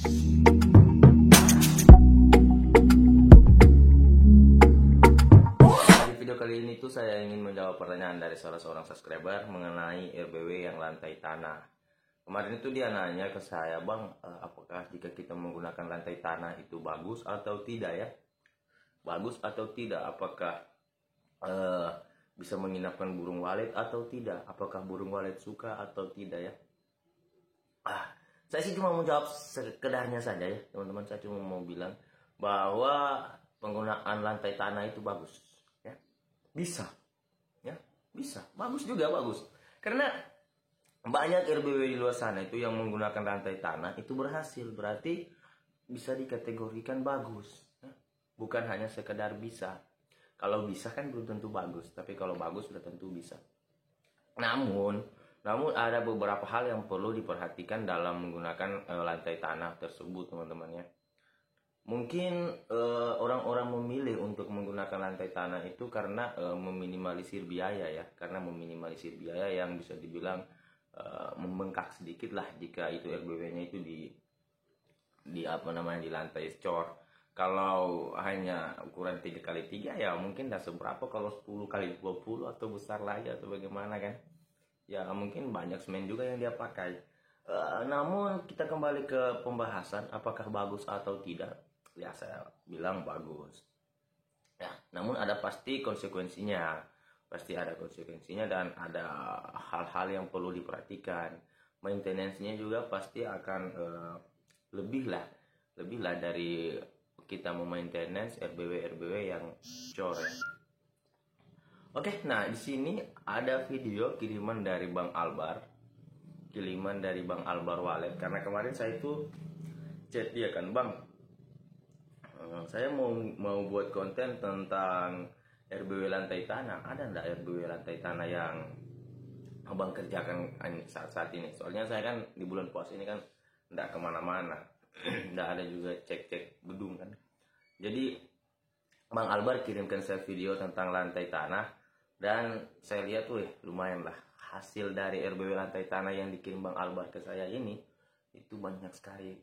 Di video kali ini tuh saya ingin menjawab pertanyaan dari salah seorang subscriber mengenai RBW yang lantai tanah. Kemarin itu dia nanya ke saya, Bang, apakah jika kita menggunakan lantai tanah itu bagus atau tidak ya? Bagus atau tidak? Apakah bisa menginapkan burung walet atau tidak? Apakah burung walet suka atau tidak ya? Saya sih cuma mau jawab sekedarnya saja ya, teman-teman. Saya cuma mau bilang bahwa penggunaan lantai tanah itu bagus. Ya, bisa, ya, bisa, bagus juga bagus. Karena banyak RBW di luar sana itu yang menggunakan lantai tanah itu berhasil, berarti bisa dikategorikan bagus. Ya. Bukan hanya sekedar bisa. Kalau bisa kan belum tentu bagus, tapi kalau bagus sudah tentu bisa. Namun ada beberapa hal yang perlu diperhatikan dalam menggunakan lantai tanah tersebut, teman-teman ya. Mungkin orang-orang memilih untuk menggunakan lantai tanah itu karena meminimalisir biaya ya, karena meminimalisir biaya yang bisa dibilang membengkak sedikit lah jika itu RBW-nya itu di lantai cor. Kalau hanya ukuran 3x3 ya mungkin tidak seberapa, kalau 10x20 atau besar lagi atau bagaimana kan. Ya mungkin banyak semen juga yang dia pakai. Namun kita kembali ke pembahasan apakah bagus atau tidak. Ya saya bilang bagus. Ya, namun ada pasti konsekuensinya. Pasti ada konsekuensinya dan ada hal-hal yang perlu diperhatikan. Maintenance-nya juga pasti akan lebih lah dari kita memaintenance RBW yang cor ya. Oke, nah di sini ada video kiriman dari Bang Albar Walet. Karena kemarin saya itu chat dia kan, Bang, saya mau buat konten tentang RBW lantai tanah. Ada nggak RBW lantai tanah yang Abang kerjakan saat ini? Soalnya saya kan di bulan puasa ini kan nggak kemana-mana, nggak ada juga cek gedung kan. Jadi Bang Albar kirimkan saya video tentang lantai tanah. Dan saya lihat tuh lumayan lah hasil dari RBW lantai tanah yang dikirim Bang Albar ke saya ini, itu banyak sekali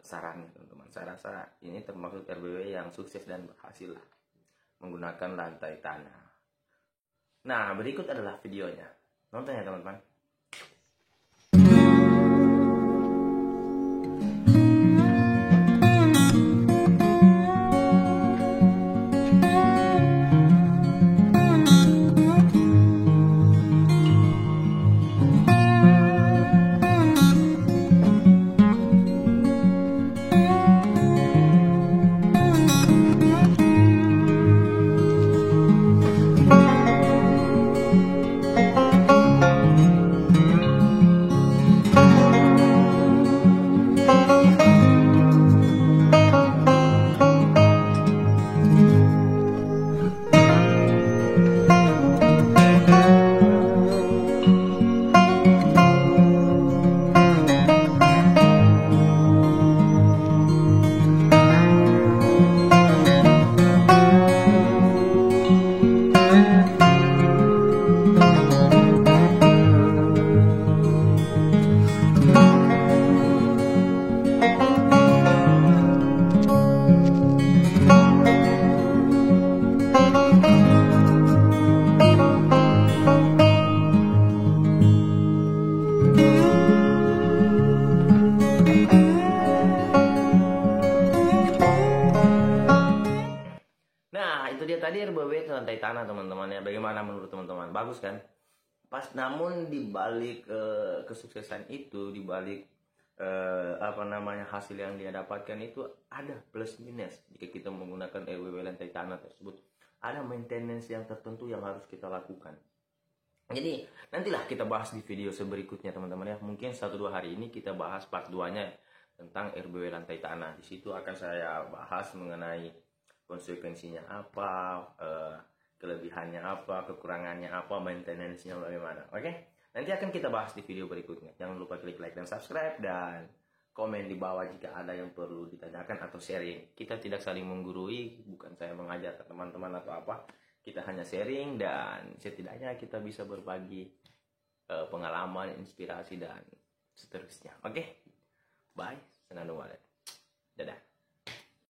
sarannya, teman-teman. Saya rasa ini termasuk RBW yang sukses dan berhasil lah menggunakan lantai tanah. Nah, berikut adalah videonya. Nonton ya, teman-teman. Itu dia tadi RBW ke lantai tanah, teman-teman ya. Bagaimana menurut teman-teman? Bagus kan? Pas, namun di balik kesuksesan itu, di balik hasil yang dia dapatkan itu ada plus minus jika kita menggunakan RBW lantai tanah tersebut. Ada maintenance yang tertentu yang harus kita lakukan. Jadi nantilah kita bahas di video berikutnya, teman-teman ya. Mungkin 1-2 hari ini kita bahas part 2-nya tentang RBW lantai tanah. Di situ akan saya bahas mengenai konsekuensinya apa, kelebihannya apa, kekurangannya apa, maintenance-nya bagaimana. Oke? Nanti akan kita bahas di video berikutnya. Jangan lupa klik like dan subscribe, dan komen di bawah jika ada yang perlu ditanyakan atau sharing. Kita tidak saling menggurui, bukan saya mengajar ke teman-teman atau apa. Kita hanya sharing dan setidaknya kita bisa berbagi pengalaman, inspirasi dan seterusnya. Oke? Senandung Wale.